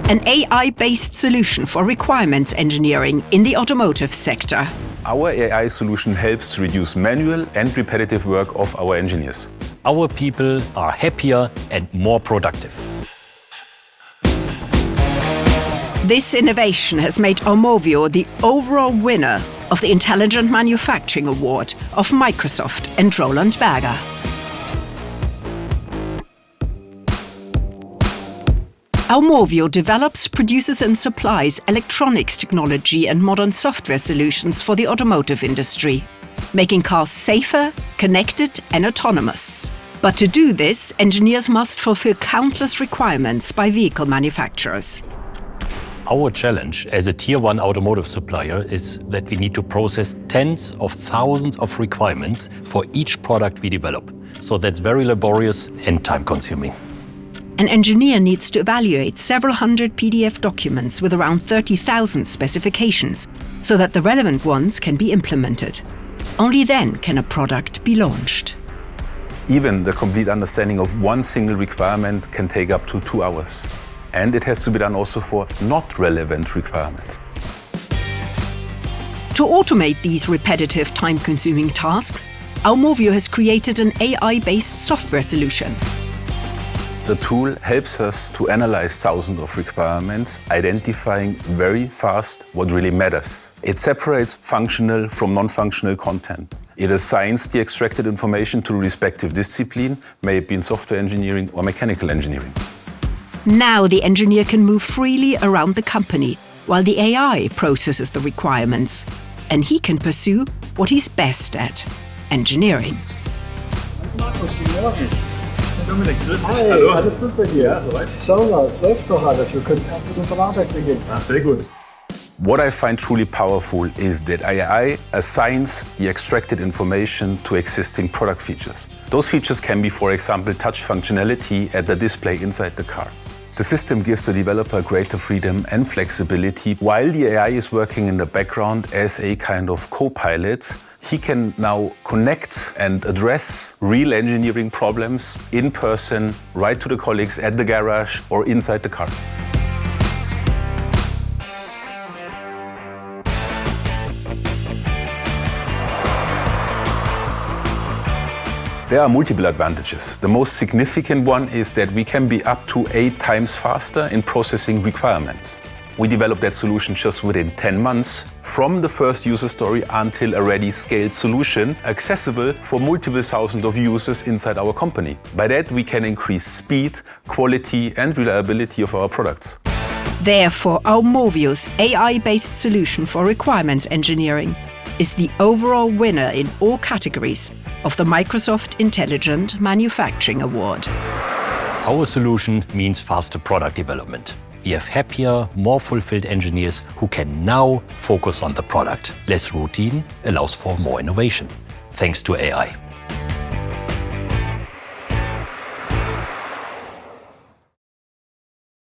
an AI-based solution for requirements engineering in the automotive sector. Our AI solution helps to reduce manual and repetitive work of our engineers. Our people are happier and more productive. This innovation has made AUMOVIO the overall winner of the Intelligent Manufacturing Award of Microsoft and Roland Berger. AUMOVIO develops, produces and supplies electronics technology and modern software solutions for the automotive industry, making cars safer, connected and autonomous. But to do this, engineers must fulfill countless requirements by vehicle manufacturers. Our challenge as a Tier 1 automotive supplier is that we need to process tens of thousands of requirements for each product we develop. So that's very laborious and time-consuming. An engineer needs to evaluate several hundred PDF documents with around 30,000 specifications so that the relevant ones can be implemented. Only then can a product be launched. Even the complete understanding of one single requirement can take up to 2 hours. And it has to be done also for not relevant requirements. To automate these repetitive, time-consuming tasks, AUMOVIO has created an AI-based software solution. The tool helps us to analyze thousands of requirements, identifying very fast what really matters. It separates functional from non-functional content. It assigns the extracted information to the respective discipline, may it be in software engineering or mechanical engineering. Now the engineer can move freely around the company while the AI processes the requirements, and he can pursue what he's best at: engineering. Markus, guten Morgen. Dominik, grüß dich. Hi, Hallo. alles gut bei dir? Ja, soweit. Schau mal, es läuft doch alles. Wir können mit unserer Arbeit beginnen. Ah, sehr gut. What I find truly powerful is that AI assigns the extracted information to existing product features. Those features can be, for example, touch functionality at the display inside the car. The system gives the developer greater freedom and flexibility. While the AI is working in the background as a kind of co-pilot, he can now connect and address real engineering problems in person, right to the colleagues at the garage or inside the car. There are multiple advantages. The most significant one is that we can be up to 8 times faster in processing requirements. We developed that solution just within 10 months, from the first user story until a ready scaled solution, accessible for multiple thousands of users inside our company. By that, we can increase speed, quality and reliability of our products. Therefore, AUMOVIO's AI-based solution for requirements engineering is the overall winner in all categories of the Microsoft Intelligent Manufacturing Award. Our solution means faster product development. We have happier, more fulfilled engineers who can now focus on the product. Less routine allows for more innovation, thanks to AI.